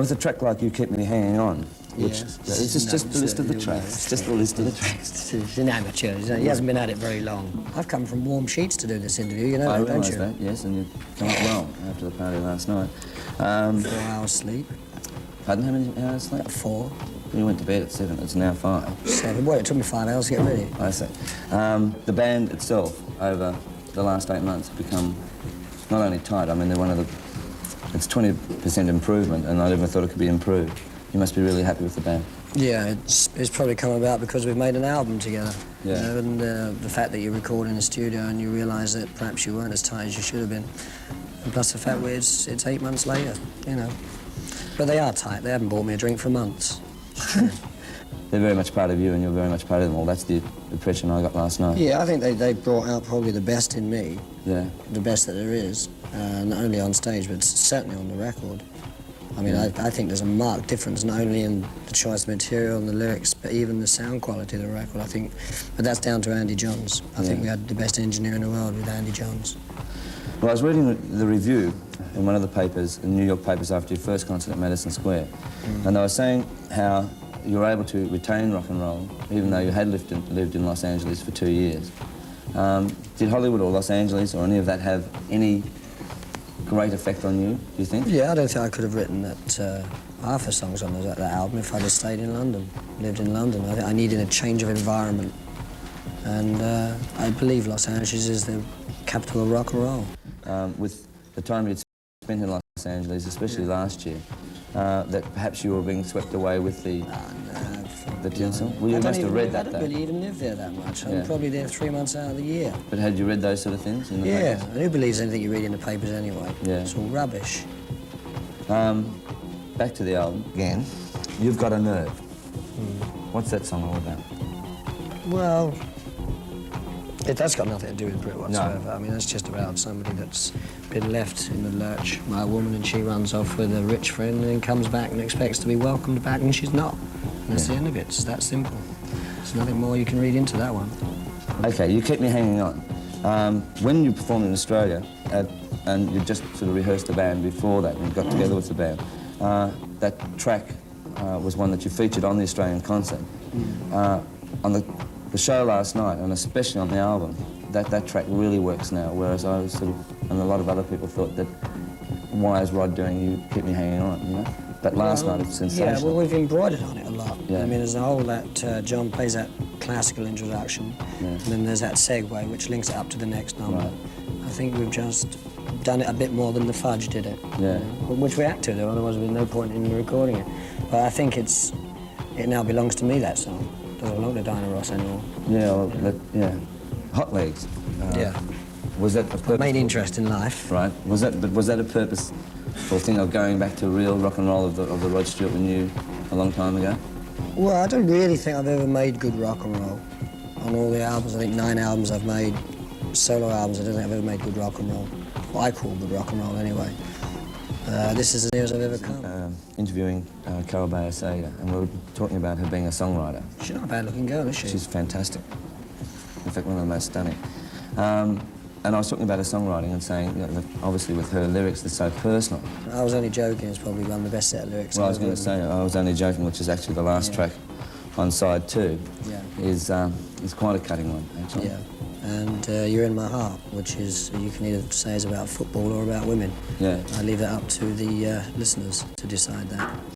with a track like You Keep Me Hanging On, which yes. is just the list of the tracks. It's just the list of the tracks. He's an amateur. He hasn't been at it very long. I've come from warm sheets to do this interview, you know I that, don't realise you? that, yes, and you come up well after the party last night. 4 hours sleep. Pardon, how many hours sleep? 4. You went to bed at 7, it's now 5. 7. Well, it took me 5 hours to get ready. I see. The band itself, over the last 8 months, have become not only tight, I mean, they're one of the... It's 20% improvement, and I never thought it could be improved. You must be really happy with the band. Yeah, it's probably come about because we've made an album together. Yeah. You know, and the fact that you record in a studio and you realise that perhaps you weren't as tight as you should have been. And plus the fact that it's 8 months later, you know. But they are tight. They haven't bought me a drink for months. They're very much part of you, and you're very much part of them all. That's the impression I got last night. Yeah, I think they brought out probably the best in me. Yeah. The best that there is, not only on stage, but certainly on the record. I mean, I think there's a marked difference, not only in the choice of material and the lyrics, but even the sound quality of the record, I think. But that's down to Andy Johns. I think we had the best engineer in the world with Andy Johns. Well, I was reading the review in one of the papers, in New York papers, after your first concert at Madison Square, and they were saying how you were able to retain rock and roll, even though you had lived in Los Angeles for 2 years. Did Hollywood or Los Angeles or any of that have any great effect on you, do you think? Yeah, I don't think I could have written that half the songs on that album if I'd have stayed in London, lived in London. I think I needed a change of environment, and I believe Los Angeles is the capital of rock and roll. With the time you'd spent in Los Angeles, especially last year, that perhaps you were being swept away with the tinsel? Well, you must have read that, I don't really even live there that much. I'm Yeah. probably there 3 months out of the year. But had you read those sort of things in the Yeah, papers? and who believes anything you read in the papers anyway? Yeah. It's all rubbish. Back to the album again. You've Got a Nerve. What's that song all about? Well, that's got nothing to do with Brit whatsoever. I mean, that's just about somebody that's been left in the lurch by a woman, and she runs off with a rich friend and then comes back and expects to be welcomed back, and she's not. And that's the end of it. It's that simple. There's nothing more you can read into that one. Okay, You Keep Me Hanging On. When you performed in Australia, and you just sort of rehearsed the band before that and got together with the band, that track was one that you featured on the Australian concert. On the show last night, and especially on the album, that track really works now, whereas I was sort of, and a lot of other people thought that, why is Rod doing You Keep Me Hanging On, you know? But last night it's sensational. Yeah, well, we've embroidered on it a lot. Yeah. I mean, there's a whole that John plays that classical introduction, and then there's that segue which links it up to the next number. Right. I think we've just done it a bit more than the Fudge did it. Yeah. You know? Which we had to do, otherwise there's no point in recording it. But I think it now belongs to me, that song. It doesn't belong to Diana Ross anymore. Yeah, well, Hot Legs. Yeah. Was that a purpose? Main interest in life. Right. Was that a purposeful thing of going back to real rock and roll of the Rod Stewart we knew a long time ago? Well, I don't really think I've ever made good rock and roll. On all the albums, I think 9 albums I've made, solo albums, I don't think I've ever made good rock and roll. What I call good rock and roll anyway. This is as near as I've ever come. Interviewing Carol Bayer-Sager, and we were talking about her being a songwriter. She's not a bad-looking girl, is she? She's fantastic. In fact, one of the most stunning. And I was talking about her songwriting and saying, you know, that obviously with her lyrics, they're so personal. I Was Only Joking is probably one of the best set of lyrics. Well, I was going to say, I Was Only Joking, which is actually the last track on side 2, is quite a cutting one, actually. Yeah, and You're in My Heart, which is, you can either say is about football or about women. Yeah. I leave that up to the listeners to decide that.